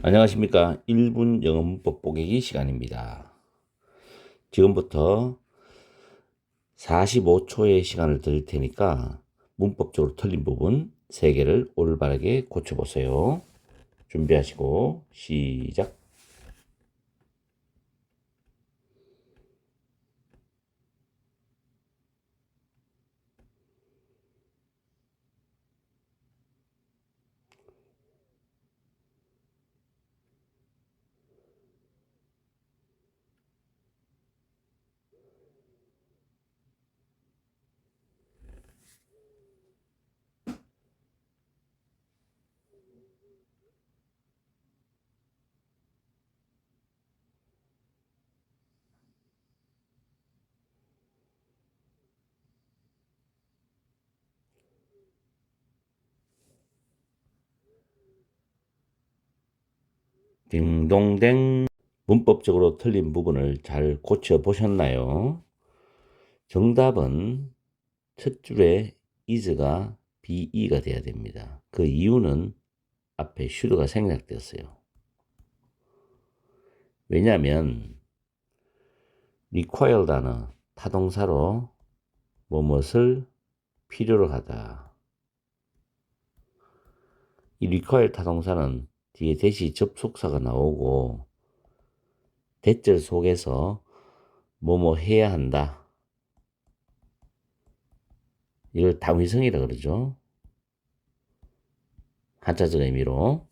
안녕하십니까. 1분 영어 문법 보기 시간입니다. 지금부터 45초의 시간을 드릴 테니까 문법적으로 틀린 부분 3개를 올바르게 고쳐보세요. 준비하시고 시작. 딩동댕. 문법적으로 틀린 부분을 잘 고쳐보셨나요? 정답은 첫 줄에 is가 be가 돼야 됩니다. 그 이유는 앞에 should가 생략되었어요. 왜냐하면 require 단어 타동사로 무엇을 필요로 하다. 이 require 타동사는 뒤에 대시 접속사가 나오고 대절 속에서 뭐뭐 해야 한다. 이걸 당위성이라 그러죠. 한자적 의미로.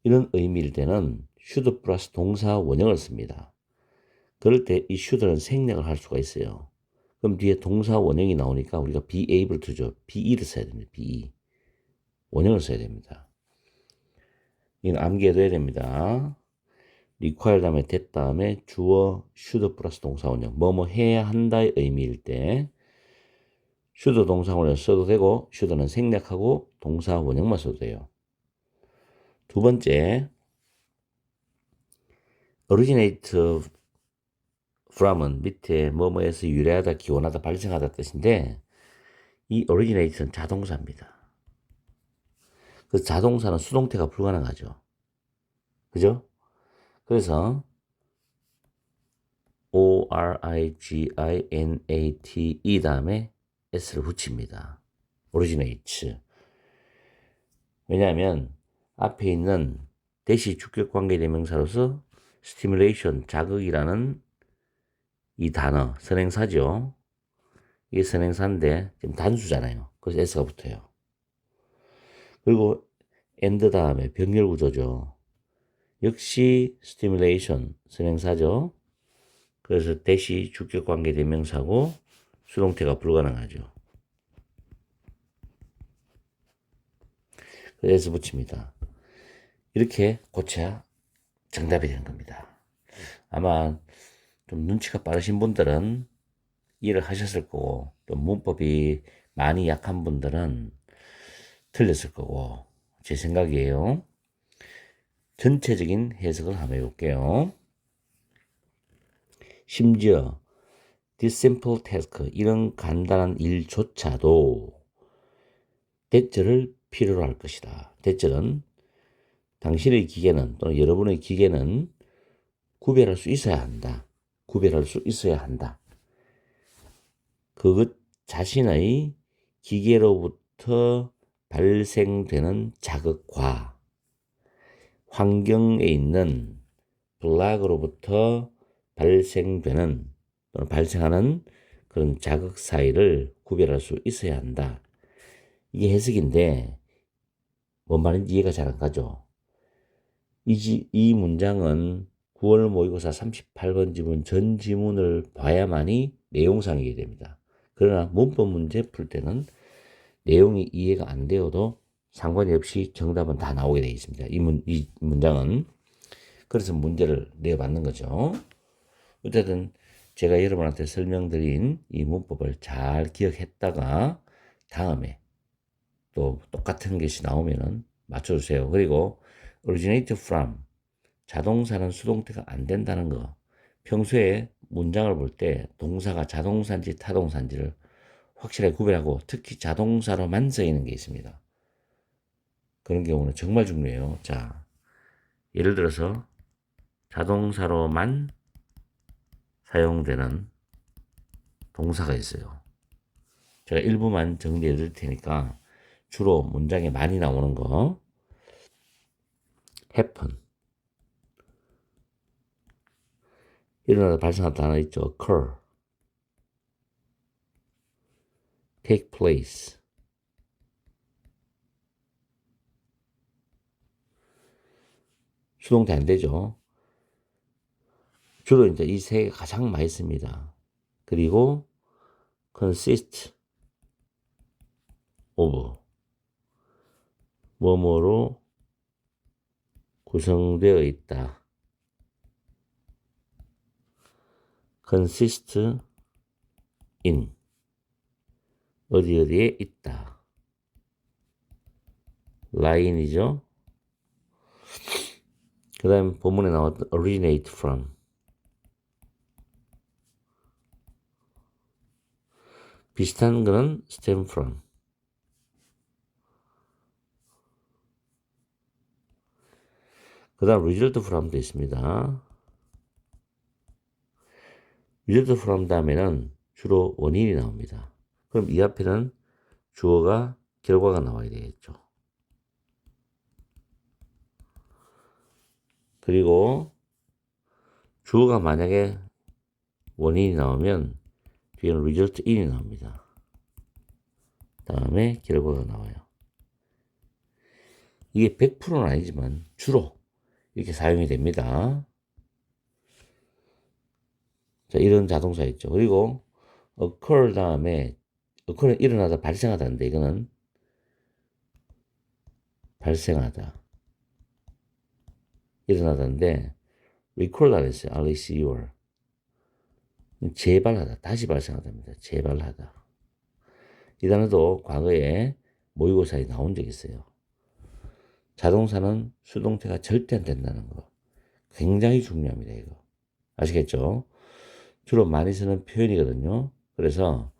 이런 의미일 때는 should 플러스 동사 원형을 씁니다. 그럴 때 이 should는 생략을 할 수가 있어요. 그럼 뒤에 동사 원형이 나오니까 우리가 be able to죠. be를 써야 됩니다. be. 원형을 써야 됩니다. 이건 암기해둬야 됩니다. require 다음에 that 다음에 주어 should 플러스 동사 원형 뭐뭐 해야 한다의 의미일 때 should 동사 원형 써도 되고 should는 생략하고 동사 원형만 써도 돼요. 두 번째 originate from은 밑에 뭐뭐에서 유래하다, 기원하다, 발생하다 뜻인데 이 originate는 자동사입니다. 그 자동사는 수동태가 불가능하죠. 그죠? 그래서 originate 다음에 s를 붙입니다. originates. 왜냐하면 앞에 있는 대시 주격관계대명사로서 stimulation, 자극이라는 이 단어, 선행사죠. 이게 선행사인데 지금 단수잖아요. 그래서 s가 붙어요. 그리고 and 다음에 병렬구조죠. 역시 stimulation, 선행사죠. 그래서 대시 주격관계대명사고 수동태가 불가능하죠. 그래서 붙입니다. 이렇게 고쳐야 정답이 되는 겁니다. 아마 좀 눈치가 빠르신 분들은 이해를 하셨을 거고 또 문법이 많이 약한 분들은 틀렸을 거고 제 생각이에요. 전체적인 해석을 한번 해볼게요. 심지어 this simple task 이런 간단한 일조차도 대절을 필요로 할 것이다. 대절은 당신의 기계는 또는 여러분의 기계는 구별할 수 있어야 한다. 구별할 수 있어야 한다. 그것 자신의 기계로부터 발생되는 자극과 환경에 있는 블락으로부터 발생되는 또는 발생하는 그런 자극 사이를 구별할 수 있어야 한다. 이게 해석인데 뭔 말인지 이해가 잘 안 가죠. 이 문장은 9월 모의고사 38번 지문 전 지문을 봐야만이 내용상이게 됩니다. 그러나 문법 문제 풀 때는 내용이 이해가 안 되어도 상관이 없이 정답은 다 나오게 되어 있습니다. 이 문장은. 그래서 문제를 내어받는 거죠. 어쨌든 제가 여러분한테 설명드린 이 문법을 잘 기억했다가 다음에 또 똑같은 것이 나오면은 맞춰주세요. 그리고 originate from 자동사는 수동태가 안 된다는 거. 평소에 문장을 볼 때 동사가 자동사인지 타동사인지를 확실하게 구별하고 특히 자동사로만 써 있는 게 있습니다. 그런 경우는 정말 중요해요. 자, 예를 들어서 자동사로만 사용되는 동사가 있어요. 제가 일부만 정리해 드릴 테니까 주로 문장에 많이 나오는 거 happen 일어나다 발생하다 하나 있죠. occur, take place 수동태 안 되죠. 주로 이제 이 세 개 가장 많이 씁니다. 그리고 consist of 뭐뭐로 구성되어 있다. consist in 어디 어디에 있다. line이죠. 그 다음 본문에 나왔던 originate from 비슷한 거는 stem from 그 다음 result from도 있습니다. result from 다음에는 주로 원인이 나옵니다. 그럼 이 앞에는 주어가 결과가 나와야 되겠죠. 그리고 주어가 만약에 원인이 나오면 뒤에는 result in이 나옵니다. 다음에 결과가 나와요. 이게 100%는 아니지만 주로 이렇게 사용이 됩니다. 자, 이런 자동사 있죠. 그리고 occur 다음에 occur은 일어나다 발생하다인데 이거는 발생하다 일어나다인데 recall 안 했어요. RECUR 재발하다 다시 발생하다입니다. 재발하다 이 단어도 과거에 모의고사에 나온 적이 있어요. 자동사는 수동태가 절대 안 된다는 거 굉장히 중요합니다. 이거 아시겠죠? 주로 많이 쓰는 표현이거든요. 그래서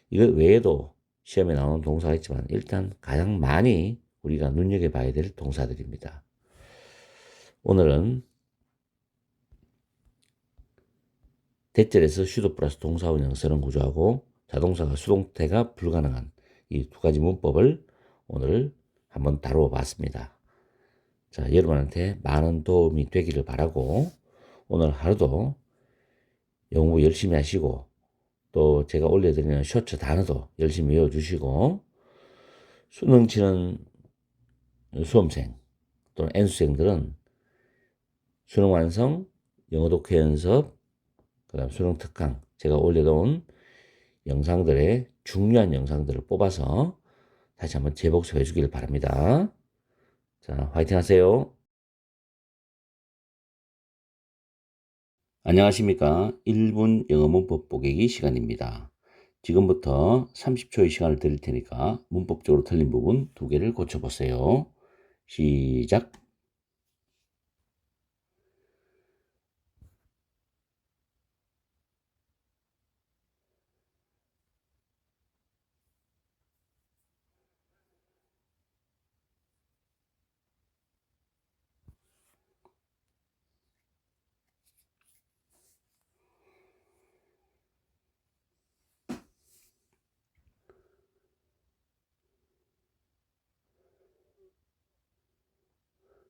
이거 외에도 시험에 나오는 동사가 있지만 일단 가장 많이 우리가 눈여겨봐야 될 동사들입니다. 오늘은 대절에서 슈도 플러스 동사원형 쓰는 구조하고 자동사가 수동태가 불가능한 이 두 가지 문법을 오늘 한번 다루어 봤습니다. 자, 여러분한테 많은 도움이 되기를 바라고 오늘 하루도 영어 공부 열심히 하시고 또 제가 올려드리는 쇼츠 단어도 열심히 외워주시고 수능 치는 수험생 또는 N수생들은 수능 완성, 영어 독해 연습, 그 다음 수능 특강 제가 올려놓은 영상들의 중요한 영상들을 뽑아서 다시 한번 재복습해 주길 바랍니다. 자, 화이팅 하세요. 안녕하십니까. 1분 영어 문법 보기 시간입니다. 지금부터 30초의 시간을 드릴 테니까 문법적으로 틀린 부분 2개를 고쳐보세요. 시작.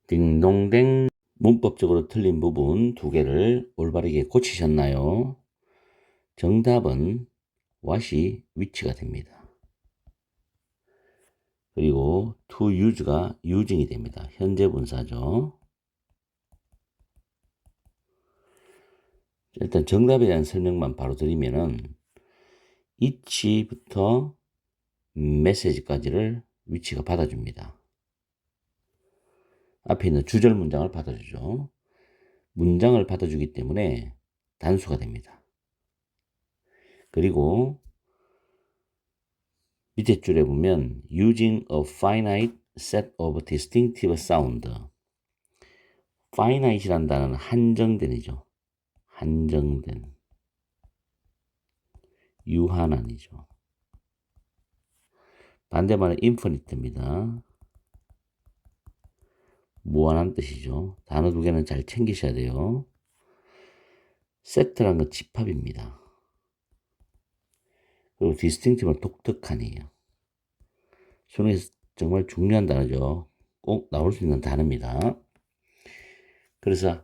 딩동댕. 문법적으로 틀린 부분 2개를 올바르게 고치셨나요? 정답은 what이 위치가 됩니다. 그리고 to use가 using이 됩니다. 현재 분사죠. 일단 정답에 대한 설명만 바로 드리면은 each부터 메시지까지를 위치가 받아줍니다. 앞에 있는 주절 문장을 받아주죠. 문장을 받아주기 때문에 단수가 됩니다. 그리고 밑에 줄에 보면 using a finite set of distinctive sound finite이라는 단어는 한정된이죠. 한정된 유한한이죠. 반대말은 infinite입니다. 무한한 뜻이죠. 단어 두 개는 잘 챙기셔야 돼요. set라는 건 집합입니다. 그리고 distinctive는 독특한이에요. 수능에서 정말 중요한 단어죠. 꼭 나올 수 있는 단어입니다. 그래서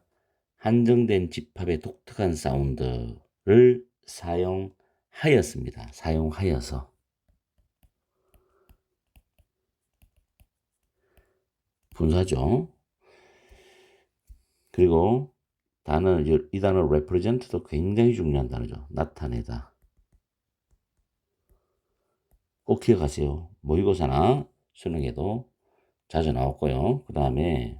한정된 집합의 독특한 사운드를 사용하였습니다. 사용하여서. 분사죠. 그리고 이 단어 represent도 굉장히 중요한 단어죠. 나타내다. 꼭 기억하세요. 모의고사나 수능에도 자주 나왔고요. 그 다음에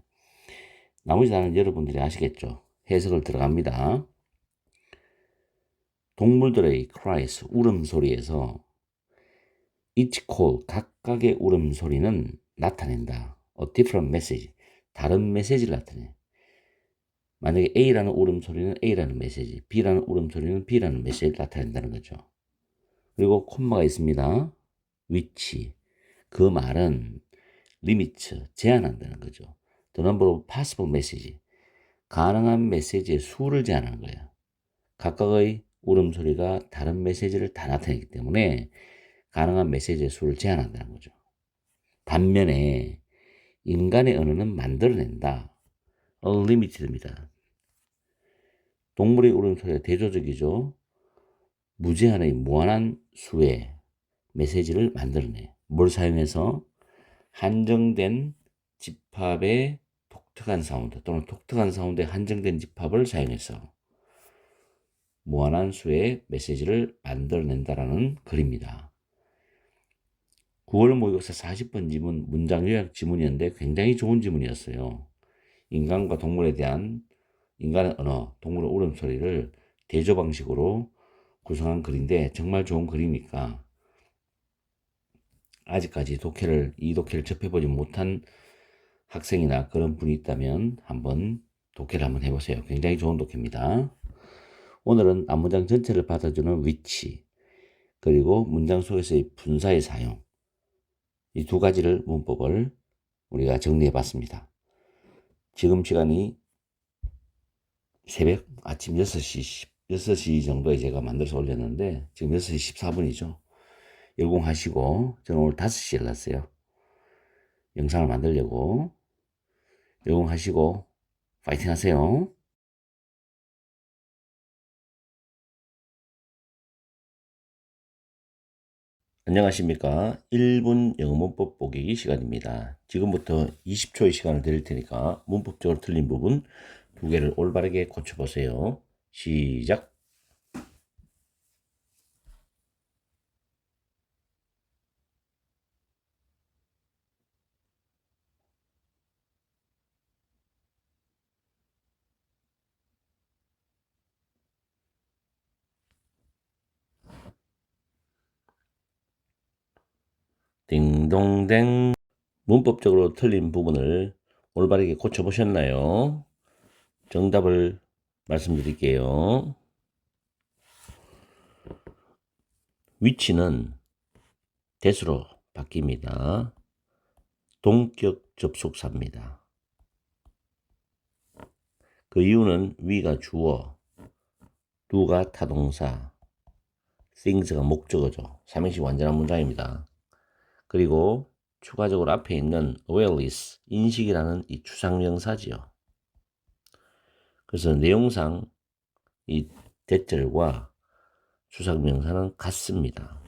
나머지 단어는 여러분들이 아시겠죠. 해석을 들어갑니다. 동물들의 cries, 울음소리에서 each call, 각각의 울음소리는 나타낸다. A different message, 다른 메시지를 나타내. 만약에 A라는 울음소리는 A라는 메시지, B라는 울음소리는 B라는 메시지를 나타낸다는 거죠. 그리고 콤마가 있습니다. which, 그 말은 limits, 제한한다는 거죠. The number of possible message, 가능한 메시지의 수를 제한하는 거예요. 각각의 울음소리가 다른 메시지를 다 나타내기 때문에 가능한 메시지의 수를 제한한다는 거죠. 반면에 인간의 언어는 만들어낸다. unlimited입니다. 동물의 울음소리가 대조적이죠. 무제한의 무한한 수의 메시지를 만들어내. 뭘 사용해서? 한정된 집합의 독특한 사운드 또는 독특한 사운드의 한정된 집합을 사용해서 무한한 수의 메시지를 만들어낸다라는 글입니다. 9월 모의고사 40번 지문 문장 요약 지문이었는데 굉장히 좋은 지문이었어요. 인간과 동물에 대한 인간의 언어, 동물의 울음소리를 대조 방식으로 구성한 글인데 정말 좋은 글이니까 아직까지 이 독해를 접해보지 못한 학생이나 그런 분이 있다면 한번 독해를 한번 해보세요. 굉장히 좋은 독해입니다. 오늘은 앞문장 전체를 받아주는 위치, 그리고 문장 속에서의 분사의 사용, 이 두 가지를 문법을 우리가 정리해 봤습니다. 지금 시간이 새벽 아침 6시 정도에 제가 만들어서 올렸는데 지금 6시 14분이죠. 열공하시고 저는 오늘 5시에 일어났어요. 영상을 만들려고. 열공하시고 파이팅 하세요. 안녕하십니까. 1분 영어 문법 보기 시간입니다. 지금부터 20초의 시간을 드릴 테니까 문법적으로 틀린 부분 두 개를 올바르게 고쳐보세요. 시작. 딩동댕. 문법적으로 틀린 부분을 올바르게 고쳐보셨나요? 정답을 말씀드릴게요. 위치는 대수로 바뀝니다. 동격 접속사입니다. 그 이유는 위가 주어, do가 타동사, things가 목적어죠. 삼행시 완전한 문장입니다. 그리고 추가적으로 앞에 있는 awareness, 인식이라는 이 추상명사지요. 그래서 내용상 이 대절과 추상명사는 같습니다.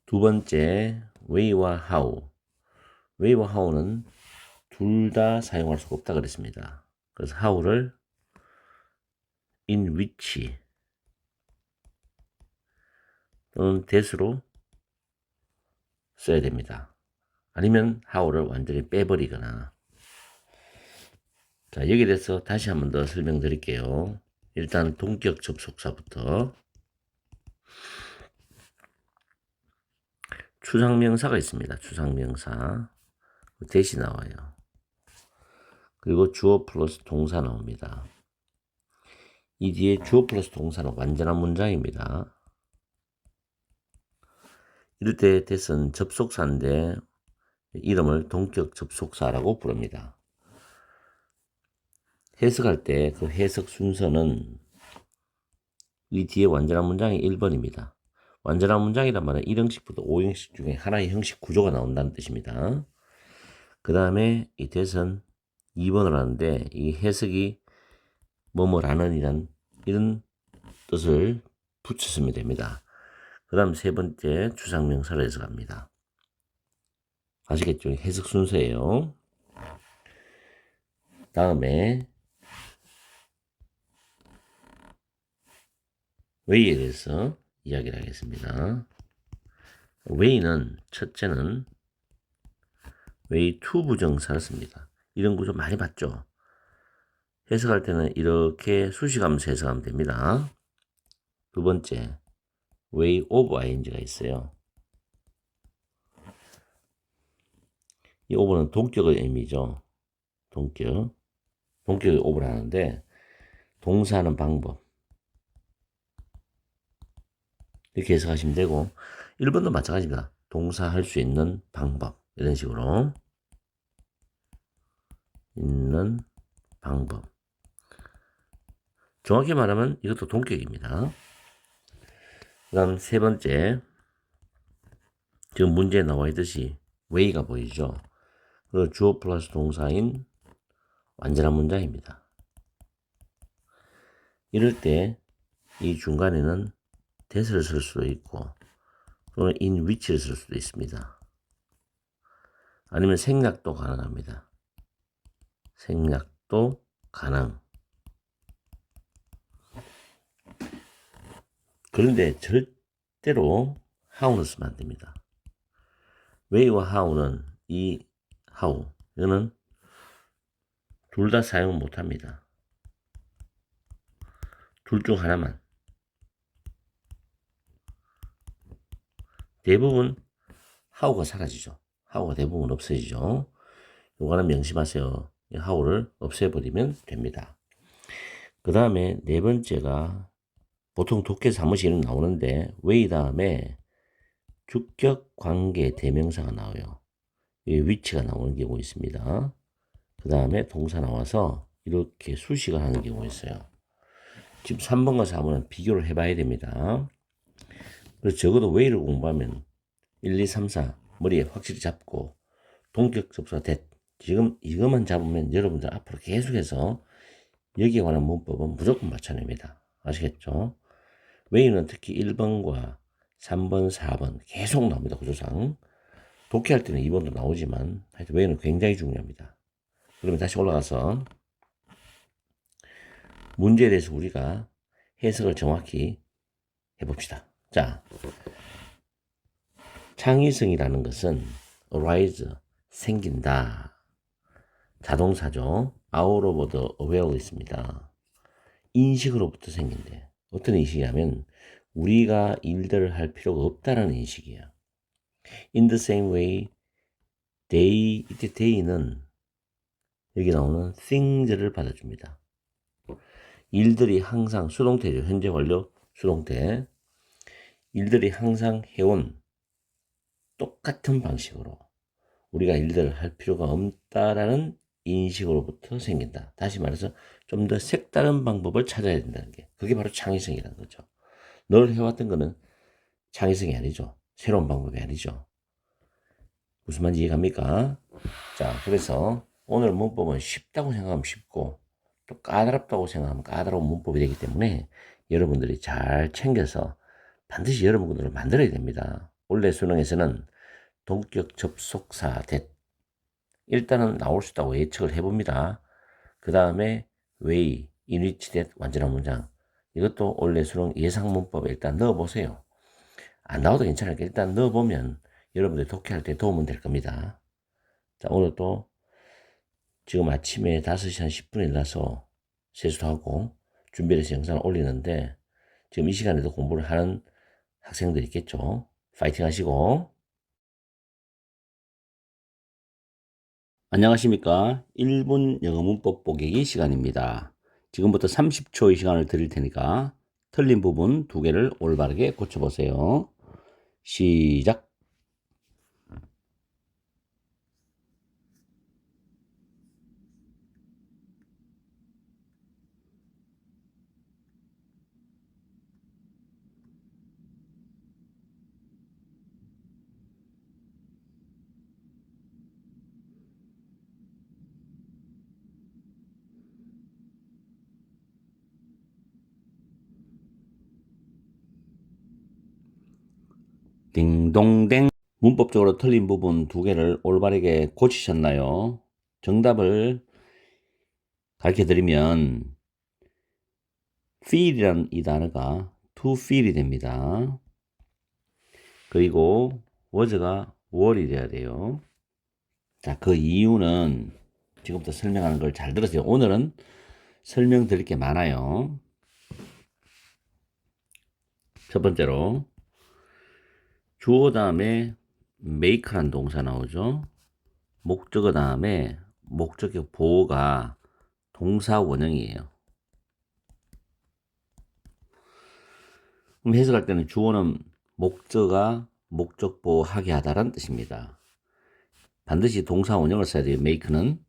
두 번째, way와 how. way와 how는 둘 다 사용할 수가 없다 그랬습니다. 그래서 how를 in which 또는 that으로 써야 됩니다. 아니면 how를 완전히 빼버리거나. 자, 여기에 대해서 다시 한 번 더 설명드릴게요. 일단 동격 접속사부터. 추상명사가 있습니다. 추상명사. 대시 나와요. 그리고 주어 플러스 동사 나옵니다. 이 뒤에 주어 플러스 동사는 완전한 문장입니다. 이럴 때 that은 접속사인데 이름을 동격 접속사라고 부릅니다. 해석할 때 그 해석 순서는 이 뒤에 완전한 문장이 1번입니다. 완전한 문장이란 말은 1형식부터 5형식 중에 하나의 형식 구조가 나온다는 뜻입니다. 그 다음에 이 대선 2번을 하는데 이 해석이 뭐뭐라는 이런 뜻을 붙였으면 됩니다. 그 다음 세 번째 주상명사를 해석합니다. 아시겠죠? 해석 순서예요. 다음에 웨이에 대해서 이야기를 하겠습니다. 웨이는 첫째는 웨이 투 부정사를 씁니다. 이런 구조 많이 봤죠? 해석할 때는 이렇게 수식하면서 해석하면 됩니다. 두 번째 웨이 오브 ing가 있어요. 이 오브는 동격의 의미죠. 동격의 오브를 하는데 동사하는 방법 이렇게 해석하시면 되고 1번도 마찬가지입니다. 동사 할 수 있는 방법 이런 식으로 있는 방법 정확히 말하면 이것도 동격입니다. 그 다음 세 번째 지금 문제에 나와 있듯이 way가 보이죠. 그 주어 플러스 동사인 완전한 문장입니다. 이럴 때 이 중간에는 that을 쓸 수도 있고 또는 in which를 쓸 수도 있습니다. 아니면 생략도 가능합니다. 생략도 가능. 그런데 절대로 how는 쓰면 안 됩니다. way와 how는 이 how 이거는 둘 다 사용 못 합니다. 둘 중 하나만. 대부분 how가 사라지죠. how가 대부분 없어지죠. 요거는 명심하세요. how를 없애버리면 됩니다. 그 다음에 네 번째가 보통 독해에서 한 번씩 나오는데 way 다음에 주격 관계 대명사가 나와요. 위치가 나오는 경우 있습니다. 그 다음에 동사 나와서 이렇게 수식을 하는 경우가 있어요. 지금 3번과 4번은 비교를 해봐야 됩니다. 그래서 적어도 way를 공부하면 1, 2, 3, 4 머리에 확실히 잡고 동격 접수가 됐. 지금 이것만 잡으면 여러분들 앞으로 계속해서 여기에 관한 문법은 무조건 맞춰냅니다. 아시겠죠? way는 특히 1번과 3번, 4번 계속 나옵니다. 구조상. 독해할 때는 2번도 나오지만 하여튼 way는 굉장히 중요합니다. 그러면 다시 올라가서 문제에 대해서 우리가 해석을 정확히 해봅시다. 자, 창의성이라는 것은 arise, 생긴다. 자동사죠. out of the aware 있습니다. 인식으로부터 생긴대. 어떤 인식이냐면 우리가 일들을 할 필요가 없다는 인식이야. In the same way, they, 이때 they는 여기 나오는 things를 받아줍니다. 일들이 항상 수동태죠. 현재 완료 수동태. 일들이 항상 해온 똑같은 방식으로 우리가 일들을 할 필요가 없다라는 인식으로부터 생긴다. 다시 말해서 좀 더 색다른 방법을 찾아야 된다는 게 그게 바로 창의성이라는 거죠. 늘 해왔던 거는 창의성이 아니죠. 새로운 방법이 아니죠. 무슨 말인지 이해갑니까? 자, 그래서 오늘 문법은 쉽다고 생각하면 쉽고 또 까다롭다고 생각하면 까다로운 문법이 되기 때문에 여러분들이 잘 챙겨서 반드시 여러분들을 만들어야 됩니다. 원래 수능에서는 동격 접속사 that 일단은 나올 수 있다고 예측을 해봅니다. 그 다음에 way, in which that 완전한 문장 이것도 원래 수능 예상 문법에 일단 넣어보세요. 안 나와도 괜찮으니까 일단 넣어보면 여러분들 독해할 때 도움은 될 겁니다. 자, 오늘 또 지금 아침에 5시 한 10분에 일어나서 세수도 하고 준비를 해서 영상을 올리는데 지금 이 시간에도 공부를 하는 학생들이 있겠죠. 파이팅 하시고. 안녕하십니까. 1분 영어 문법 보기 시간입니다. 지금부터 30초의 시간을 드릴 테니까 틀린 부분 2개를 올바르게 고쳐보세요. 시작. 딩동댕. 문법적으로 틀린 부분 두 개를 올바르게 고치셨나요? 정답을 가르쳐 드리면 feel이라는 이 단어가 to feel이 됩니다. 그리고 was가 were이 돼야 돼요. 자, 그 이유는 지금부터 설명하는 걸 잘 들으세요. 오늘은 설명드릴 게 많아요. 첫 번째로 주어 다음에 make라는 동사 나오죠. 목적어 다음에 목적격 보호가 동사 원형이에요. 그럼 해석할 때는 주어는 목적어가 목적 보호하게 하다라는 뜻입니다. 반드시 동사 원형을 써야 돼요. make는.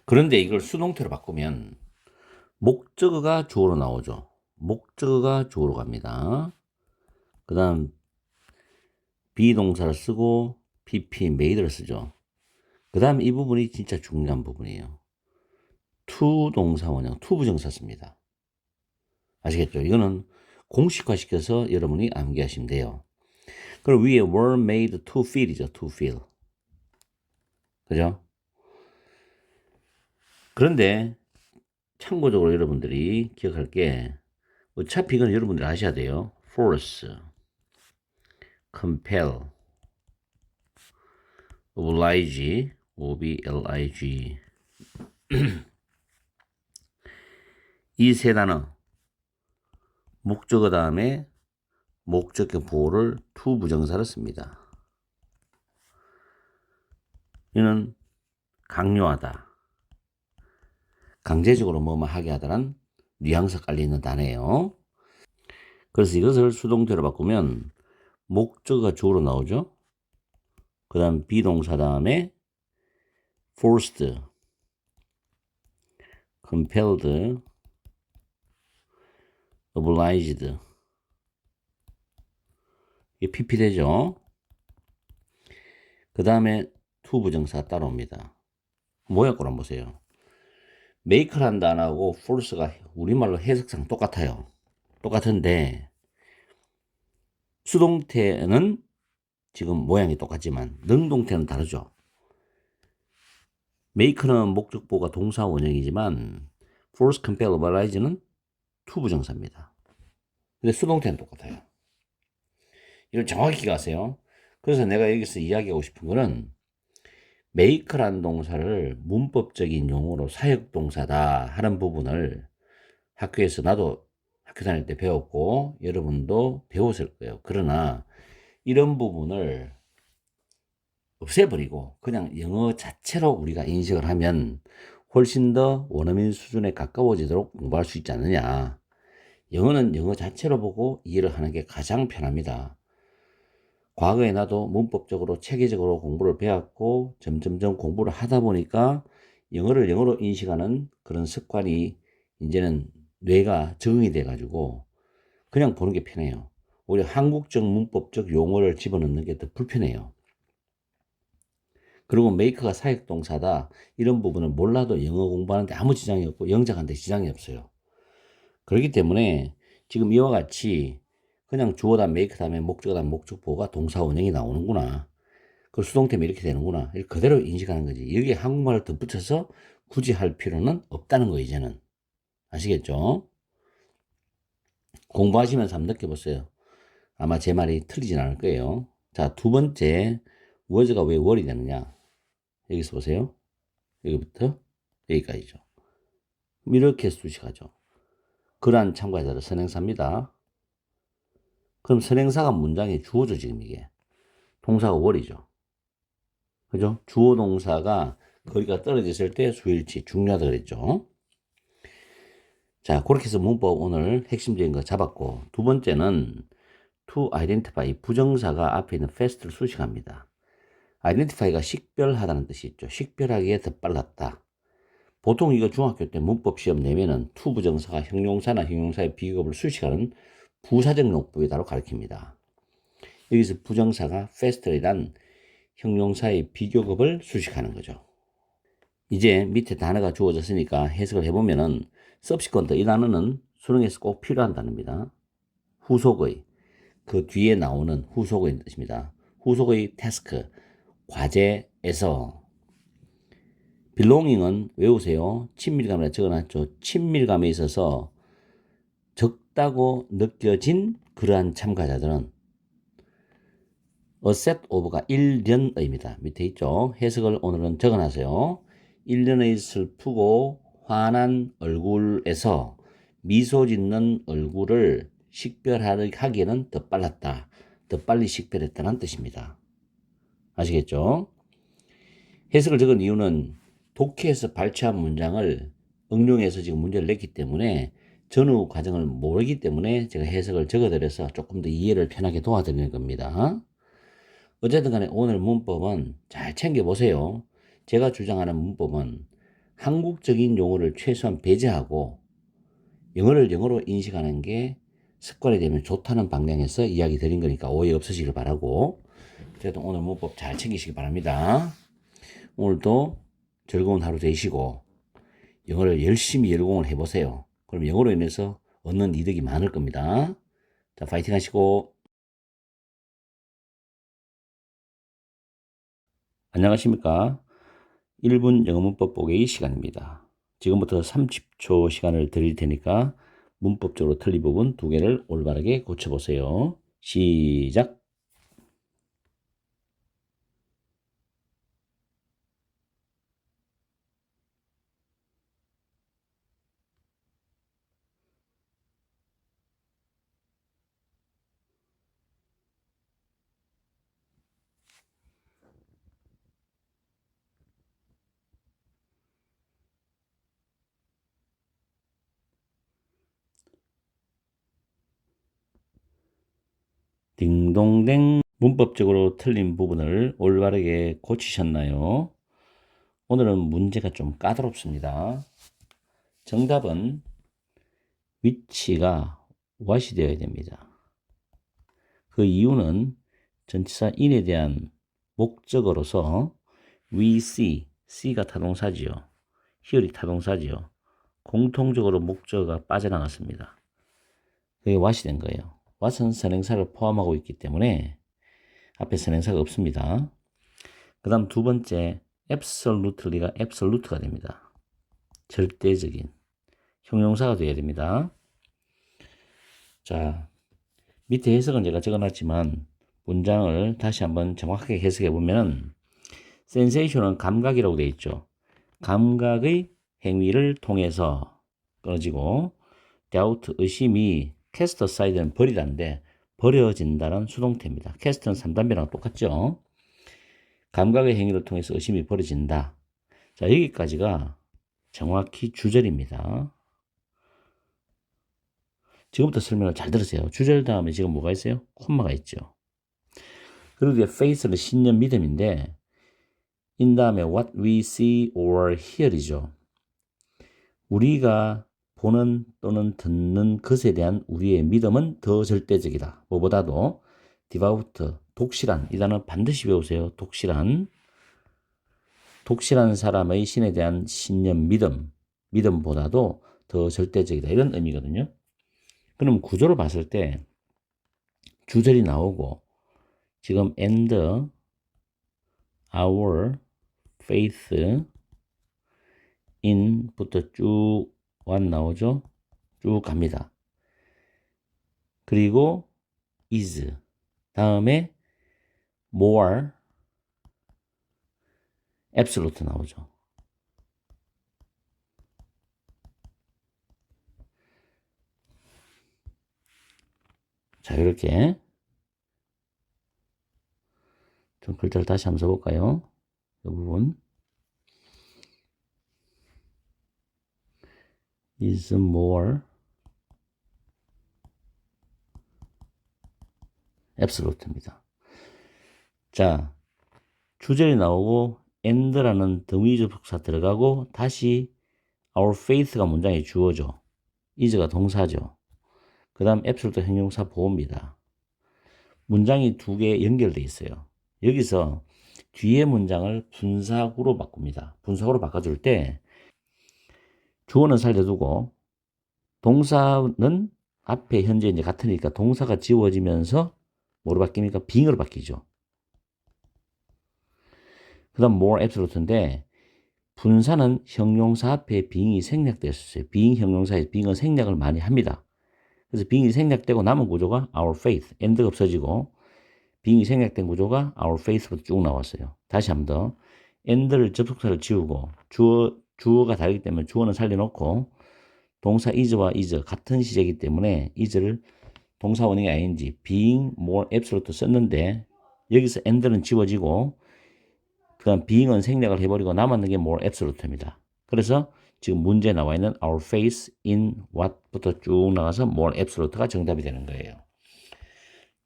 그런데 이걸 수동태로 바꾸면 목적어가 주어로 나오죠. 목적어가 주어로 갑니다. 그 다음 비동사를 쓰고 PP made를 쓰죠. 그 다음 이 부분이 진짜 중요한 부분이에요. to 동사 원형, to 부정사 씁니다. 아시겠죠? 이거는 공식화 시켜서 여러분이 암기하시면 돼요. 그리고 위에 were made to feel이죠. to feel. 그죠? 그런데 참고적으로 여러분들이 기억할 게 어차피 이건 여러분들이 아셔야 돼요. force, compel, oblige, oblige 이 세 단어 목적어 다음에 목적격 보호를 to 부정사를 씁니다. 이는 강요하다, 강제적으로 뭐뭐 하게 하다란 뉘앙스가 깔려있는 단어예요. 그래서 이것을 수동태로 바꾸면 목적어가 주어로 나오죠. 그 다음 비동사 다음에 forced, compelled, obliged 이게 PP 되죠. 그 다음에 to 부정사가 따라옵니다. 뭐야 거란 보세요. make라는 단어하고 force가 우리말로 해석상 똑같아요. 똑같은데 수동태는 지금 모양이 똑같지만 능동태는 다르죠. make는 목적보가 동사 원형이지만 force, compel, oblige는 to 부정사입니다. 근데 수동태는 똑같아요. 이걸 정확히 기억하세요. 그래서 내가 여기서 이야기하고 싶은 거는 make라는 동사를 문법적인 용어로 사역동사다 하는 부분을 학교에서 나도 학교 다닐 때 배웠고 여러분도 배웠을 거예요. 그러나 이런 부분을 없애버리고 그냥 영어 자체로 우리가 인식을 하면 훨씬 더 원어민 수준에 가까워지도록 공부할 수 있지 않느냐. 영어는 영어 자체로 보고 이해를 하는 게 가장 편합니다. 과거에 나도 문법적으로 체계적으로 공부를 배웠고 점점점 공부를 하다 보니까 영어를 영어로 인식하는 그런 습관이 이제는 뇌가 적응이 돼 가지고 그냥 보는 게 편해요. 오히려 한국적 문법적 용어를 집어넣는 게 더 불편해요. 그리고 make가 사역동사다 이런 부분은 몰라도 영어 공부하는데 아무 지장이 없고 영작하는데 지장이 없어요. 그렇기 때문에 지금 이와 같이 그냥 주어다 make 다음에 목적어다 목적보호가 동사 원형이 나오는구나. 그 수동태면 이렇게 되는구나. 이렇게 그대로 인식하는 거지. 여기에 한국말을 덧붙여서 굳이 할 필요는 없다는 거 이제는. 아시겠죠? 공부하시면서 한번 느껴보세요. 아마 제 말이 틀리진 않을 거예요. 자, 두 번째 was가 왜 were이 되느냐. 여기서 보세요. 여기부터 여기까지죠. 이렇게 수식하죠. 그러한 참고에 따라 선행사입니다. 그럼 선행사가 문장에 주어져 지금 이게. 동사가 were이죠. 그죠? 주어 동사가 거리가 떨어졌을 때 수일치 중요하다 그랬죠. 자, 그렇게 해서 문법 오늘 핵심적인 거 잡았고 두 번째는 to identify 부정사가 앞에 있는 fast를 수식합니다. identify가 식별하다는 뜻이 있죠. 식별하기에 더 빨랐다. 보통 이거 중학교 때 문법 시험 내면은 to 부정사가 형용사나 형용사의 비교급을 수식하는 부사적 용법이다로 가르칩니다. 여기서 부정사가 faster이란 형용사의 비교급을 수식하는 거죠. 이제 밑에 단어가 주어졌으니까 해석을 해보면은 subsequent 이 단어는 수능에서 꼭 필요한 단어입니다. 후속의. 그 뒤에 나오는 후속어인 뜻입니다. 후속의 task, 과제에서 belonging은 외우세요. 친밀감이라 적어놨죠. 친밀감에 있어서 적다고 느껴진 그러한 참가자들은 a set of가 일련의입니다. 밑에 있죠. 해석을 오늘은 적어놨어요. 일련의 슬프고 환한 얼굴에서 미소 짓는 얼굴을 식별하기에는 더 빨랐다. 더 빨리 식별했다는 뜻입니다. 아시겠죠? 해석을 적은 이유는 독해에서 발췌한 문장을 응용해서 지금 문제를 냈기 때문에 전후 과정을 모르기 때문에 제가 해석을 적어드려서 조금 더 이해를 편하게 도와드리는 겁니다. 어쨌든 간에 오늘 문법은 잘 챙겨보세요. 제가 주장하는 문법은 한국적인 용어를 최소한 배제하고 영어를 영어로 인식하는 게 습관이 되면 좋다는 방향에서 이야기 드린 거니까 오해 없으시길 바라고, 어쨌든 오늘 문법 잘 챙기시기 바랍니다. 오늘도 즐거운 하루 되시고 영어를 열심히 열공을 해보세요. 그럼 영어로 인해서 얻는 이득이 많을 겁니다. 자, 파이팅 하시고. 안녕하십니까. 1분 영어 문법 보기 시간입니다. 지금부터 30초 시간을 드릴 테니까 문법적으로 틀린 부분 2개를 올바르게 고쳐보세요. 시작. 딩동댕. 문법적으로 틀린 부분을 올바르게 고치셨나요? 오늘은 문제가 좀 까다롭습니다. 정답은 위치가 what이 되어야 됩니다. 그 이유는 전치사 in에 대한 목적어로서 we see, see가 타동사지요. here이 타동사지요. 공통적으로 목적어가 빠져나갔습니다. 그게 what이 된 거예요. what은 선행사를 포함하고 있기 때문에 앞에 선행사가 없습니다. 그 다음 두 번째 absolutely가 absolute가 됩니다. 절대적인 형용사가 되어야 됩니다. 자, 밑에 해석은 제가 적어놨지만 문장을 다시 한번 정확하게 해석해 보면 sensation은 감각이라고 되어 있죠. 감각의 행위를 통해서 끊어지고 doubt, 의심이 cast aside는 버리다인데 버려진다는 수동태입니다. cast는 3단변하고 똑같죠. 감각의 행위를 통해서 의심이 버려진다. 자, 여기까지가 정확히 주절입니다. 지금부터 설명을 잘 들으세요. 주절 다음에 지금 뭐가 있어요? 콤마가 있죠. 그리고 이제 faith는 신념, 믿음인데 in 다음에 what we see or hear이죠. 우리가 보는 또는 듣는 것에 대한 우리의 믿음은 더 절대적이다. 뭐보다도 devout, 독실한, 이 단어 반드시 배우세요. 독실한 사람의 신에 대한 신념, 믿음보다도 더 절대적이다. 이런 의미거든요. 그럼 구조를 봤을 때 주절이 나오고 지금 and our faith in부터 쭉 what 나오죠? 쭉 갑니다. 그리고 is 다음에 more absolute 나오죠. 자, 이렇게 좀 글자를 다시 한번 써볼까요? 이 부분 is more absolute입니다. 자, 주절이 나오고 and라는 등위 접속사 들어가고 다시 our faith가 문장에 주어져. is가 동사죠. 그 다음 absolute 형용사 보호입니다. 문장이 2개 연결되어 있어요. 여기서 뒤에 문장을 분사구로 바꿉니다. 분사구로 바꿔줄 때 주어는 살려두고 동사는 앞에 현재 이제 같으니까 동사가 지워지면서 뭐로 바뀝니까? being으로 바뀌죠. 그 다음 more absolute인데 분사는 형용사 앞에 being이 생략되었어요. being 형용사에 being은 생략을 많이 합니다. 그래서 being이 생략되고 남은 구조가 our faith, end가 없어지고 being이 생략된 구조가 our faith로 쭉 나왔어요. 다시 한 번 더. end를 접속사를 지우고 주어가 다르기 때문에 주어는 살려놓고 동사 is와 is 같은 시제이기 때문에 is를 동사 원형의 ing, being more absolute 썼는데 여기서 end는 지워지고 그다음 being은 생략을 해버리고 남았는 게 more absolute입니다. 그래서 지금 문제에 나와 있는 our faith in what부터 쭉 나가서 more absolute가 정답이 되는 거예요.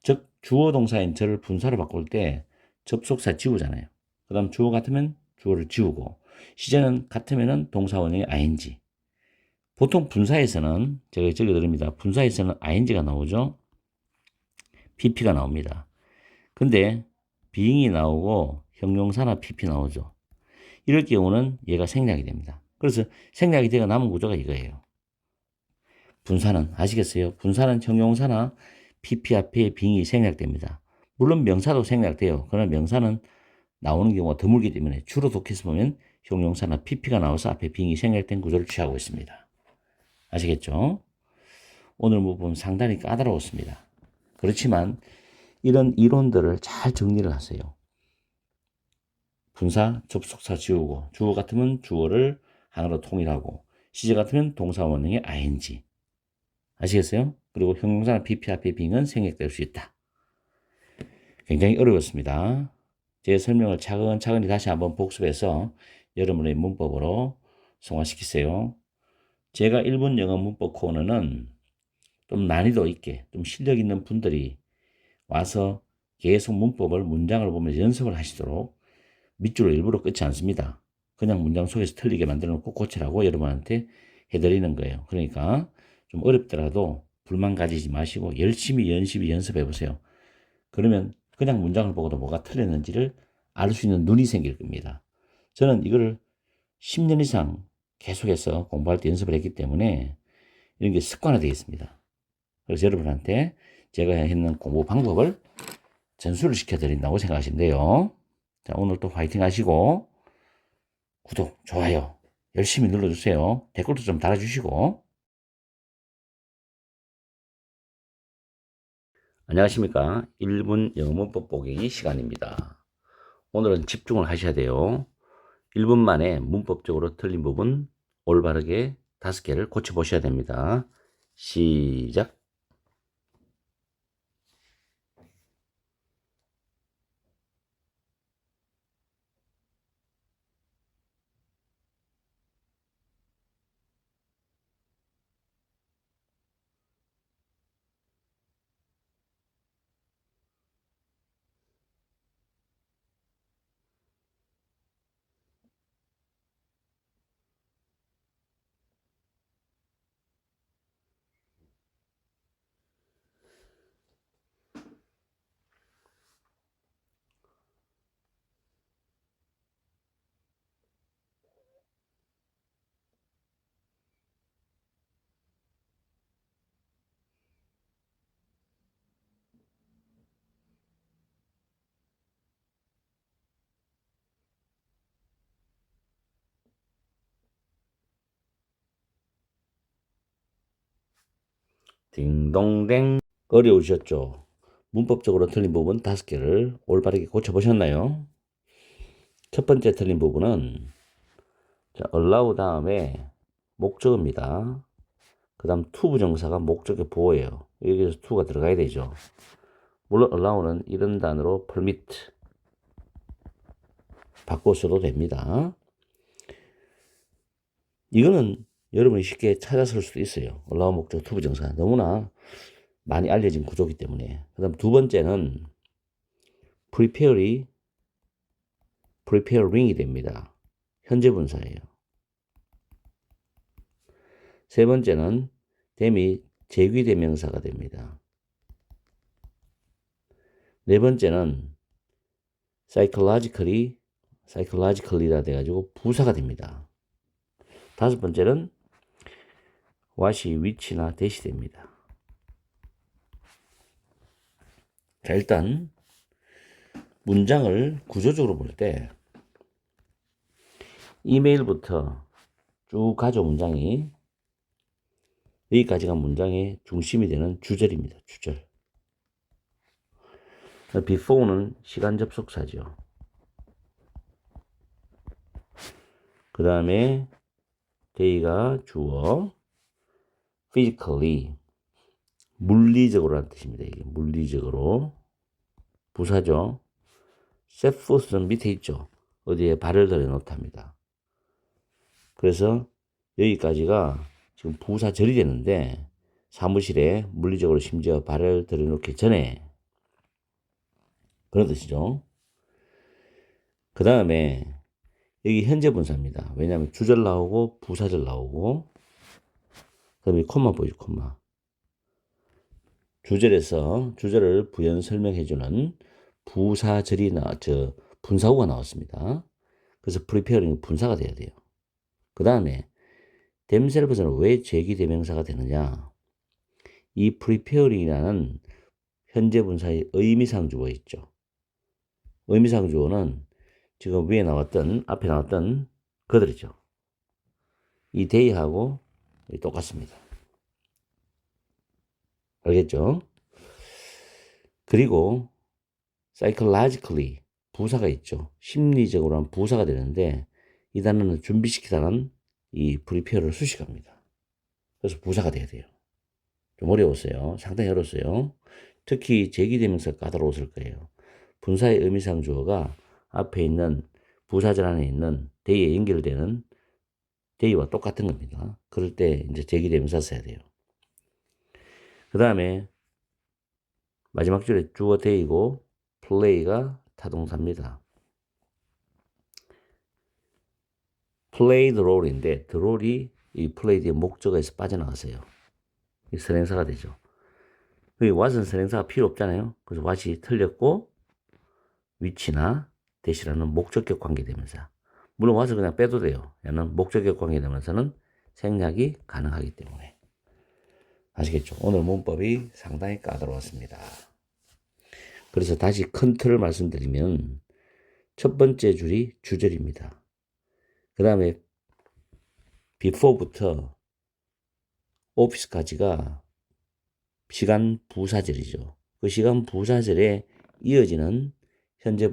즉 주어 동사인 저를 분사로 바꿀 때 접속사 지우잖아요. 그 다음 주어 같으면 주어를 지우고 시제는 같으면 동사 원형의 ing. 보통 분사에서는 제가 적어드립니다. 분사에서는 ing가 나오죠. pp가 나옵니다. 근데 being이 나오고 형용사나 pp 나오죠. 이럴 경우는 얘가 생략이 됩니다. 그래서 생략이 되고 남은 구조가 이거예요. 분사는 아시겠어요? 분사는 형용사나 pp 앞에 being이 생략됩니다. 물론 명사도 생략돼요. 그러나 명사는 나오는 경우가 드물기 때문에 주로 독해서 보면 형용사나 pp가 나와서 앞에 being이 생략된 구조를 취하고 있습니다. 아시겠죠? 오늘 부분 상당히 까다로웠습니다. 그렇지만 이런 이론들을 잘 정리를 하세요. 분사, 접속사 지우고 주어 같으면 주어를 하나로 통일하고 시제 같으면 동사 원형의 ing. 아시겠어요? 그리고 형용사나 pp 앞에 being은 생략될 수 있다. 굉장히 어려웠습니다. 제 설명을 차근차근히 다시 한번 복습해서 여러분의 문법으로 승화시키세요. 제가 일본 영어 문법 코너는 좀 난이도 있게 좀 실력 있는 분들이 와서 계속 문법을 문장을 보면서 연습을 하시도록 밑줄을 일부러 끊지 않습니다. 그냥 문장 속에서 틀리게 만들어 놓고 고치라고 여러분한테 해드리는 거예요. 그러니까 좀 어렵더라도 불만 가지지 마시고 열심히 연습해 보세요. 그러면 그냥 문장을 보고도 뭐가 틀렸는지를 알 수 있는 눈이 생길 겁니다. 저는 이거를 10년 이상 계속해서 공부할 때 연습을 했기 때문에 이런 게 습관화되어 있습니다. 그래서 여러분한테 제가 했는 공부 방법을 전수를 시켜드린다고 생각하시면 돼요. 자, 오늘 또 화이팅 하시고 구독, 좋아요 열심히 눌러주세요. 댓글도 좀 달아주시고. 안녕하십니까. 1분 영어 문법 보기 시간입니다. 오늘은 집중을 하셔야 돼요. 1분 만에 문법적으로 틀린 부분 올바르게 5개를 고쳐보셔야 됩니다. 시작. 딩동댕. 어려우셨죠? 문법적으로 틀린 부분 5개를 올바르게 고쳐보셨나요? 첫 번째 틀린 부분은 자, allow 다음에 목적어입니다. 그 다음 to 부정사가 목적의 보호예요. 여기서 to가 들어가야 되죠. 물론 allow는 이런 단어로 permit 바꿔서도 됩니다. 이거는 여러분이 쉽게 찾아설 수도 있어요. allow 목적 to 부정사 너무나 많이 알려진 구조이기 때문에. 그 다음 두 번째는 preparing이 됩니다. 현재 분사예요. 세 번째는 them이 제귀대명사가 됩니다. 네 번째는 psychologically다 돼가지고 부사가 됩니다. 다섯 번째는 what이 which나 that이 됩니다. 자, 일단 문장을 구조적으로 볼 때 이메일부터 쭉 가져온 문장이 여기까지가 문장의 중심이 되는 주절입니다. 주절. before는 시간 접속사죠. 그 다음에 day가 주어, physically 물리적으로라는 뜻입니다. 이게 물리적으로 부사죠. set foot는 밑에 있죠. 어디에 발을 들여놓답니다. 그래서 여기까지가 지금 부사절이 되는데 사무실에 물리적으로 심지어 발을 들여놓기 전에 그런 뜻이죠. 그 다음에 여기 현재 분사입니다. 왜냐하면 주절 나오고 부사절 나오고 그 다음에 콤마 보이죠. 콤마. 주절에서 주절을 부연 설명해주는 분사구가 나왔습니다. 그래서 preparing 분사가 돼야 돼요. 그 다음에 themselves는 왜 제기대명사가 되느냐? 이 preparing이라는 현재 분사의 의미상 주어 있죠. 의미상 주어는 지금 앞에 나왔던 그들이죠. 이 day하고 똑같습니다. 알겠죠? 그리고 psychologically 부사가 있죠. 심리적으로 한 부사가 되는데 이 단어는 준비시키다는 이 prepare를 수식합니다. 그래서 부사가 돼야 돼요. 좀 어려웠어요. 상당히 어려웠어요. 특히 제기대명사 까다로웠을 거예요. 분사의 의미상 주어가 앞에 있는 부사절 안에 있는 day에 연결되는 day와 똑같은 겁니다. 그럴 때 이제 제기대명사 써야 돼요. 그 다음에 마지막 줄에 주어 day고 play가 타동사입니다. play the role인데 the role이 이 play의 목적어에서 빠져나가세요. 이 선행사가 되죠. 여기 what은 선행사가 필요 없잖아요. 그래서 what이 틀렸고 which나 that이라는 목적격 관계대명사. 물론 what을 그냥 빼도 돼요. 얘는 목적격 관계대명사는 생략이 가능하기 때문에. 아시겠죠? 오늘 문법이 상당히 까다로웠습니다. 그래서 다시 큰 틀을 말씀드리면 첫 번째 줄이 주절입니다. 그 다음에 before부터 office까지가 시간 부사절이죠. 그 시간 부사절에 이어지는 현재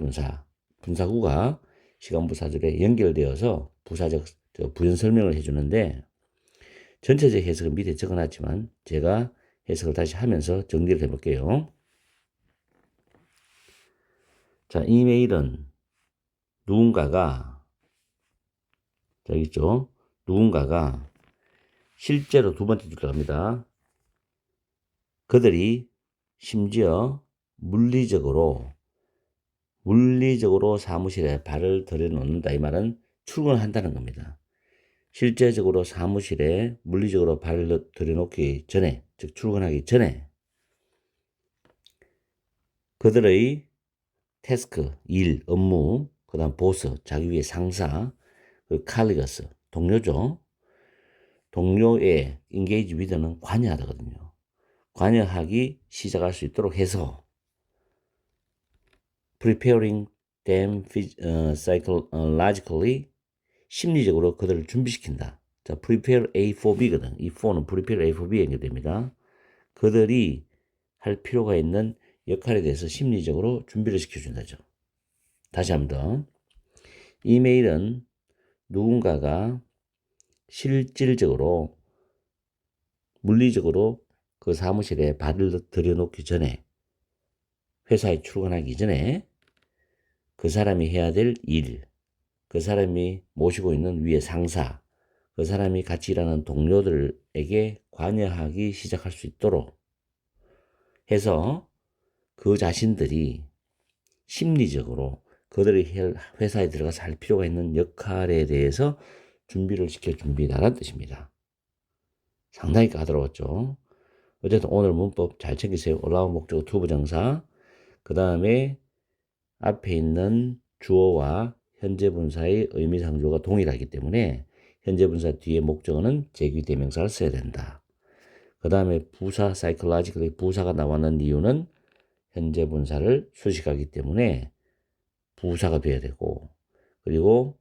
분사구가 시간 부사절에 연결되어서 부사적 부연 설명을 해주는데 전체적 해석은 밑에 적어놨지만 제가 해석을 다시 하면서 정리를 해볼게요. 자, 이메일은 누군가가 저기 있죠. 누군가가 실제로 두 번째 줄 들어갑니다. 그들이 심지어 물리적으로 사무실에 발을 들여놓는다. 이 말은 출근한다는 겁니다. 실제적으로 사무실에 물리적으로 발을 들여놓기 전에, 즉 출근하기 전에 그들의 태스크, 일, 업무, 그 다음 보스, 자기 위의 상사, 그 칼리거스, 동료죠. 동료의 engage with는 관여하다거든요. 관여하기 시작할 수 있도록 해서 preparing them psychologically 심리적으로 그들을 준비시킨다. 자, prepare A for B거든. 이 for는 prepare A for B에 연결됩니다. 그들이 할 필요가 있는 역할에 대해서 심리적으로 준비를 시켜준다죠. 다시 한번 더. 이메일은 누군가가 실질적으로 물리적으로 그 사무실에 발을 들여놓기 전에 회사에 출근하기 전에 그 사람이 해야 될 일, 그 사람이 모시고 있는 위의 상사, 그 사람이 같이 일하는 동료들에게 관여하기 시작할 수 있도록 해서 그 자신들이 심리적으로 그들이 회사에 들어가서 할 필요가 있는 역할에 대해서 준비를 시켜줍니다라는 뜻입니다. 상당히 까다로웠죠. 어쨌든 오늘 문법 잘 챙기세요. 올라온 목적어 투부정사, 그 다음에 앞에 있는 주어와 현재 분사의 의미상주어가 동일하기 때문에 현재 분사 뒤에 목적어는 제기대명사를 써야 된다. 그 다음에 부사 psychologically 부사가 나왔는 이유는 현재 분사를 수식하기 때문에 부사가 돼야 되고, 그리고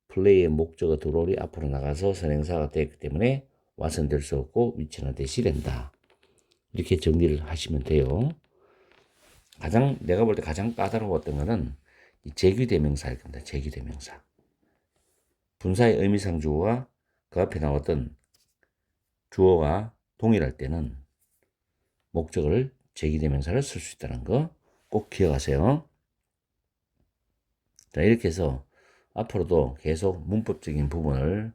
플레이의 목적어 드롤이 앞으로 나가서 선행사가 되기 때문에 와서는 될 수 없고 위치는 대시된다. 이렇게 정리를 하시면 돼요. 내가 볼 때 가장 까다로웠던 거는 이 제귀대명사일 겁니다. 제귀대명사. 분사의 의미상 주어와 그 앞에 나왔던 주어가 동일할 때는 목적어를 제귀대명사를 쓸 수 있다는 거 꼭 기억하세요. 자, 이렇게 해서 앞으로도 계속 문법적인 부분을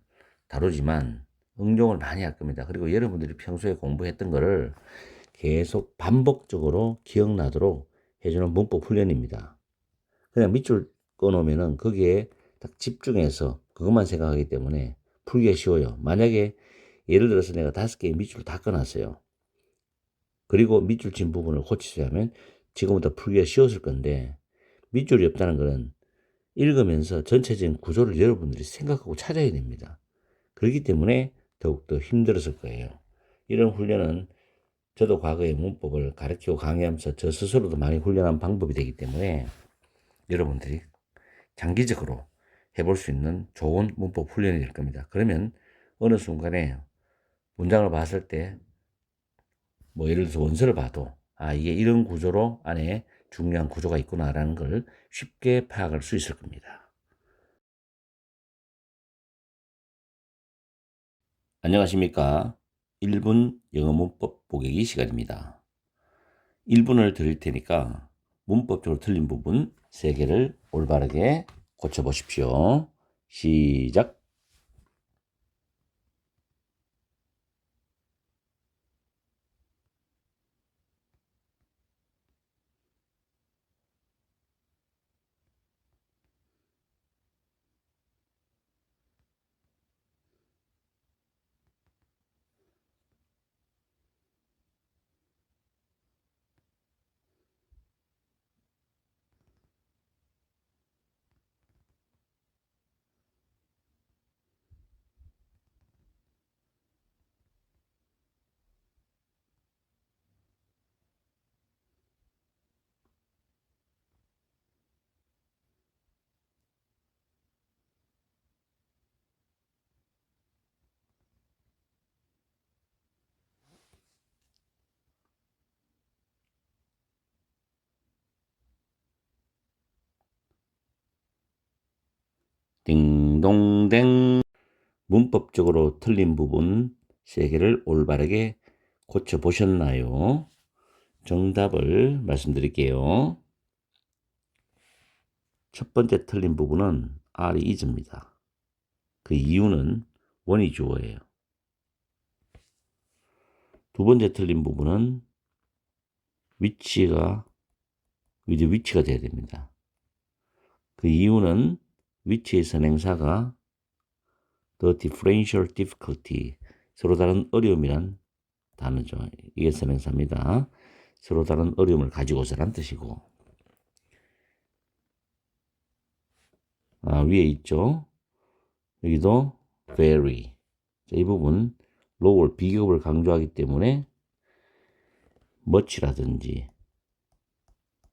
다루지만 응용을 많이 할 겁니다. 그리고 여러분들이 평소에 공부했던 거를 계속 반복적으로 기억나도록 해주는 문법 훈련입니다. 그냥 밑줄 꺼놓으면은 거기에 딱 집중해서 그것만 생각하기 때문에 풀기가 쉬워요. 만약에 예를 들어서 내가 5개의 밑줄을 다 꺼놨어요. 그리고 밑줄 친 부분을 고치자면 지금부터 풀기가 쉬웠을 건데, 밑줄이 없다는 것은 읽으면서 전체적인 구조를 여러분들이 생각하고 찾아야 됩니다. 그렇기 때문에 더욱더 힘들었을 거예요. 이런 훈련은 저도 과거에 문법을 가르치고 강의하면서 저 스스로도 많이 훈련한 방법이 되기 때문에 여러분들이 장기적으로 해볼 수 있는 좋은 문법 훈련이 될 겁니다. 그러면 어느 순간에 문장을 봤을 때 뭐 예를 들어서 원서를 봐도 이게 이런 구조로 안에 중요한 구조가 있구나라는 걸 쉽게 파악할 수 있을 겁니다. 안녕하십니까. 1분 영어 문법 보기 시간입니다. 1분을 드릴 테니까 문법적으로 틀린 부분 3개를 올바르게 고쳐보십시오. 시작. 딩동댕. 문법적으로 틀린 부분 3개를 올바르게 고쳐보셨나요? 정답을 말씀드릴게요. 첫 번째 틀린 부분은 R이 is입니다. 그 이유는 원이 주어예요. 두 번째 틀린 부분은 위치가 돼야 됩니다. 그 이유는 위치의 선행사가 the differential difficulty, 서로 다른 어려움이란 단어죠. 이게 선행사입니다. 서로 다른 어려움을 가지고서란 뜻이고, 위에 있죠. 여기도 very. 자, 이 부분 lower 비교급을 강조하기 때문에 much라든지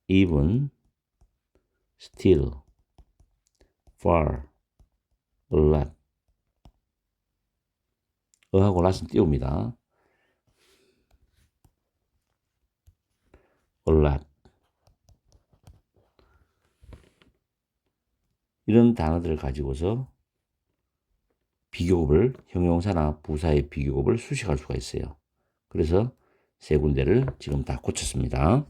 even, still, far, a lot. 어하고 lot은 띄웁니다. a lot. 이런 단어들을 가지고서 비교급을, 형용사나 부사의 비교급을 수식할 수가 있어요. 그래서 3군데를 지금 다 고쳤습니다.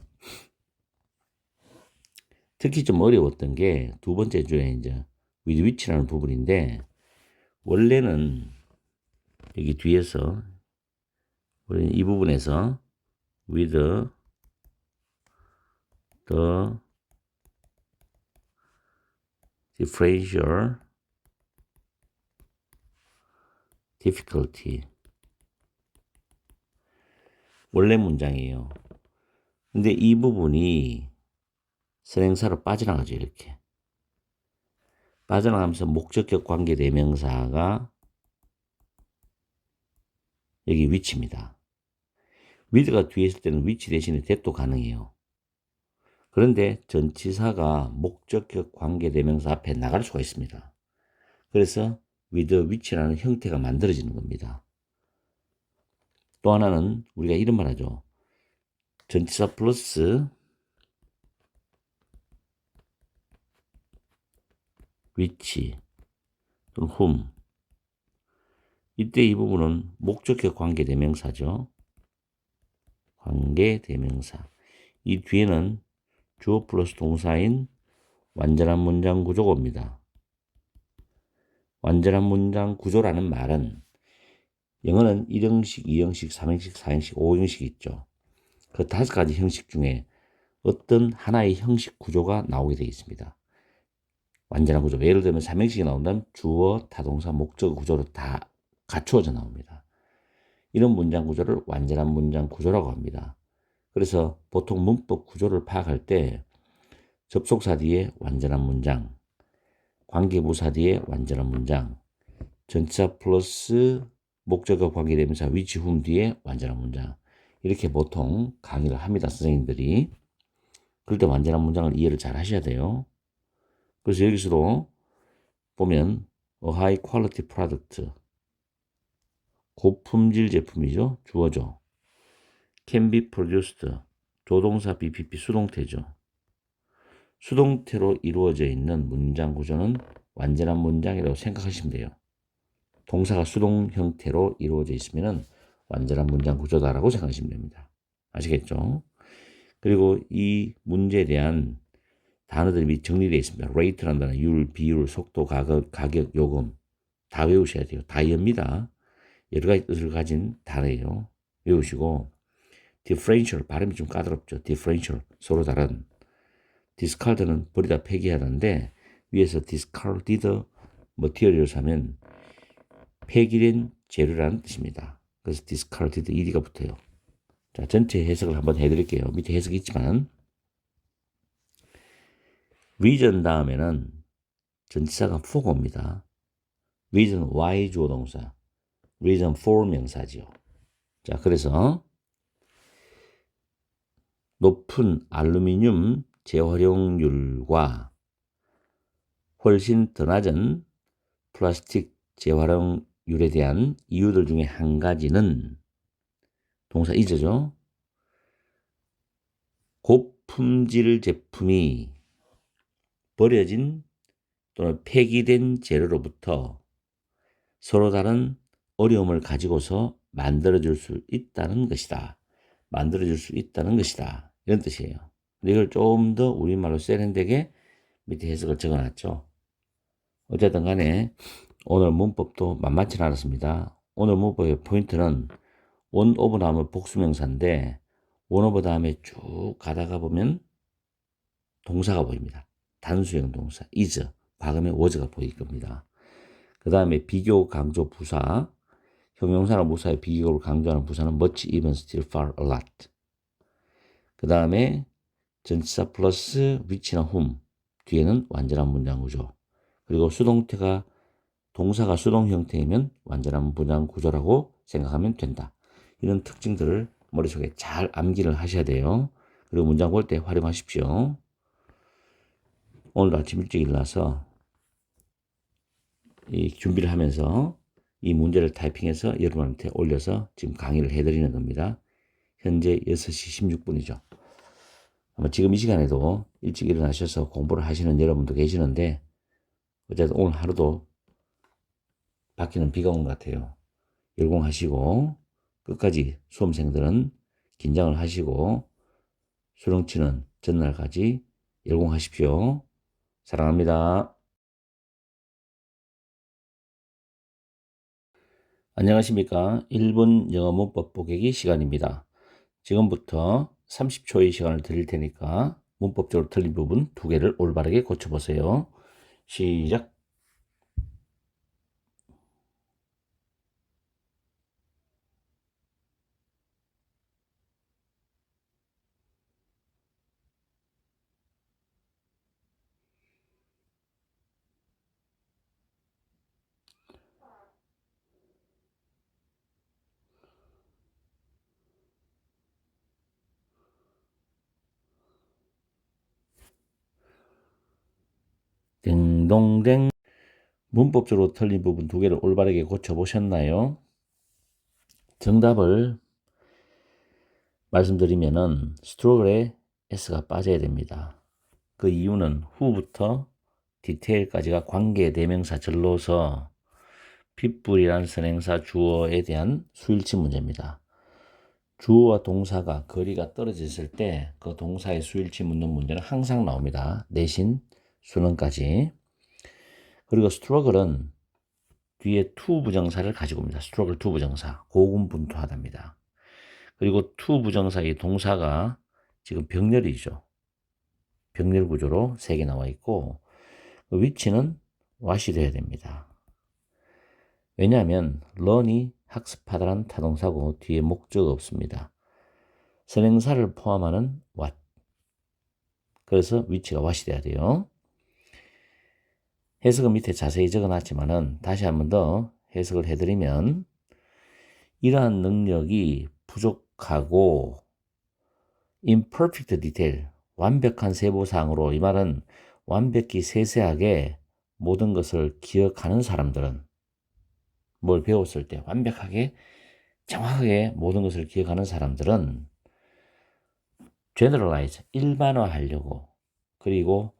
특히 좀 어려웠던 게 두 번째 주에 이제 with which라는 부분인데, 원래는 여기 뒤에서 우리는 이 부분에서 with the differential difficulty, 원래 문장이에요. 근데 이 부분이 선행사로 빠져나가죠. 이렇게 빠져나가면서 목적격 관계 대명사가 여기 위치입니다. with가 뒤에 있을 때는 위치 대신에 that도 가능해요. 그런데 전치사가 목적격 관계대명사 앞에 나갈 수가 있습니다. 그래서 with which라는 형태가 만들어지는 겁니다. 또 하나는 우리가 이런 말 하죠. 전치사 플러스 which 또는 whom. 이때 이 부분은 목적격 관계대명사죠. 관계대명사. 이 뒤에는 주어 플러스 동사인 완전한 문장 구조가 옵니다. 완전한 문장 구조라는 말은 영어는 1형식, 2형식, 3형식, 4형식, 5형식이 있죠. 그 5가지 형식 중에 어떤 하나의 형식 구조가 나오게 되어 있습니다. 완전한 구조. 예를 들면 3형식이 나온다면 주어, 타동사, 목적 구조로 다 갖추어져 나옵니다. 이런 문장 구조를 완전한 문장 구조라고 합니다. 그래서 보통 문법 구조를 파악할 때 접속사 뒤에 완전한 문장, 관계부사 뒤에 완전한 문장, 전치사 플러스 목적어 관계대명사 which whom 뒤에 완전한 문장, 이렇게 보통 강의를 합니다. 선생님들이. 그럴 때 완전한 문장을 이해를 잘 하셔야 돼요. 그래서 여기서도 보면 a high quality product, 고품질 제품이죠. 주어죠. can be produced, 조동사 BPP 수동태죠. 수동태로 이루어져 있는 문장 구조는 완전한 문장이라고 생각하시면 돼요. 동사가 수동 형태로 이루어져 있으면 완전한 문장 구조다라고 생각하시면 됩니다. 아시겠죠? 그리고 이 문제에 대한 단어들이 미리 정리되어 있습니다. rate라는 단어, 율, 비율, 속도, 가격, 요금 다 외우셔야 돼요. 다이어입니다. 여러 가지 뜻을 가진 단어예요. 외우시고 differential, 발음이 좀 까다롭죠. differential, 서로 다른. discard는 버리다 폐기하는데 위에서 discarded materials 하면 폐기된 재료라는 뜻입니다. 그래서 discarded ed가 붙어요. 자, 전체 해석을 한번 해드릴게요. 밑에 해석이 있지만 reason 다음에는 전치사가 for가 옵니다. reason why 주어 동사, reason for 명사지요. 자, 그래서 높은 알루미늄 재활용률과 훨씬 더 낮은 플라스틱 재활용률에 대한 이유들 중에 한 가지는 동사 is죠. 고품질 제품이 버려진 또는 폐기된 재료로부터 서로 다른 어려움을 가지고서 만들어줄 수 있다는 것이다. 만들어줄 수 있다는 것이다. 이런 뜻이에요. 근데 이걸 좀 더 우리말로 세련되게 밑에 해석을 적어놨죠. 어쨌든 간에 오늘 문법도 만만치 않았습니다. 오늘 문법의 포인트는 원 오브 다음은 복수명사인데 원 오브 다음에 쭉 가다가 보면 동사가 보입니다. 단수형 동사 is, 과거의 was가 보일 겁니다. 그 다음에 비교, 강조, 부사, 형용사나 무사의 비교를 강조하는 부사는 much, even, still, far, a lot. 그 다음에 전치사 플러스 which나 whom, 뒤에는 완전한 문장 구조. 그리고 수동태가 동사가 수동 형태이면 완전한 문장 구조라고 생각하면 된다. 이런 특징들을 머릿속에 잘 암기를 하셔야 돼요. 그리고 문장 볼 때 활용하십시오. 오늘 아침 일찍 일어나서 이 준비를 하면서 이 문제를 타이핑해서 여러분한테 올려서 지금 강의를 해드리는 겁니다. 현재 6시 16분이죠. 아마 지금 이 시간에도 일찍 일어나셔서 공부를 하시는 여러분도 계시는데 어쨌든 오늘 하루도 밖에는 비가 온 것 같아요. 열공하시고 끝까지 수험생들은 긴장을 하시고 수능치는 전날까지 열공하십시오. 사랑합니다. 안녕하십니까. 1분 영어 문법 보객이 시간입니다. 지금부터 30초의 시간을 드릴 테니까 문법적으로 틀린 부분 2개를 올바르게 고쳐보세요. 시작. 딩동댕. 문법적으로 틀린 부분 두 개를 올바르게 고쳐보셨나요? 정답을 말씀드리면은 struggle에 s가 빠져야 됩니다. 그 이유는 who부터 detail까지가 관계 대명사 절로서 핏불이란 선행사 주어에 대한 수일치 문제입니다. 주어와 동사가 거리가 떨어져 있을 때 그 동사의 수일치 묻는 문제는 항상 나옵니다. 내신 수능까지. 그리고 struggle은 뒤에 to 부정사를 가지고 옵니다. struggle to 부정사, 고군분투하답니다. 그리고 to 부정사의 동사가 지금 병렬이죠. 병렬 구조로 3개 나와 있고 그 위치는 what이 돼야 됩니다. 왜냐하면 learn이 학습하다라는 타동사고 뒤에 목적 없습니다. 선행사를 포함하는 what. 그래서 위치가 what이 돼야 돼요. 해석은 밑에 자세히 적어놨지만은 다시 한 번 더 해석을 해드리면 이러한 능력이 부족하고 imperfect detail, 완벽한 세부사항으로, 이 말은 완벽히 세세하게 모든 것을 기억하는 사람들은, 뭘 배웠을 때 완벽하게 정확하게 모든 것을 기억하는 사람들은 generalize, 일반화하려고, 그리고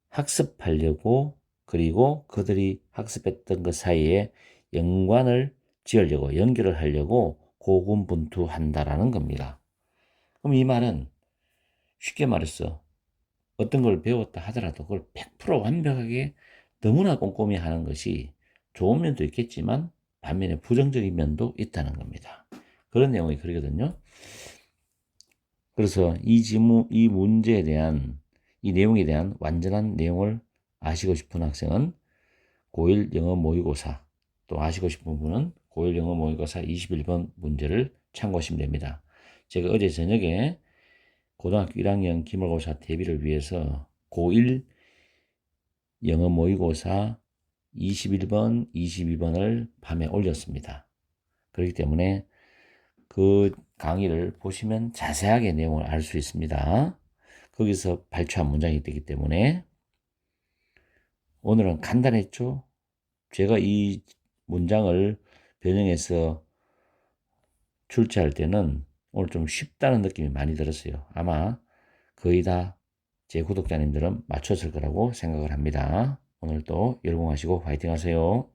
학습하려고, 그리고 그들이 학습했던 것 사이에 연관을 지으려고, 연결을 하려고 고군분투한다라는 겁니다. 그럼 이 말은 쉽게 말해서 어떤 걸 배웠다 하더라도 그걸 100% 완벽하게 너무나 꼼꼼히 하는 것이 좋은 면도 있겠지만 반면에 부정적인 면도 있다는 겁니다. 그런 내용이 그러거든요. 그래서 이 문제에 대한, 이 내용에 대한 완전한 내용을 아시고 싶은 학생은 고1 영어 모의고사, 또 아시고 싶은 분은 고1 영어 모의고사 21번 문제를 참고하시면 됩니다. 제가 어제 저녁에 고등학교 1학년 기말고사 대비를 위해서 고1 영어 모의고사 21번, 22번을 밤에 올렸습니다. 그렇기 때문에 그 강의를 보시면 자세하게 내용을 알 수 있습니다. 거기서 발췌한 문장이 되기 때문에 오늘은 간단했죠? 제가 이 문장을 변형해서 출제할 때는 오늘 좀 쉽다는 느낌이 많이 들었어요. 아마 거의 다 제 구독자님들은 맞췄을 거라고 생각을 합니다. 오늘도 열공하시고 화이팅 하세요.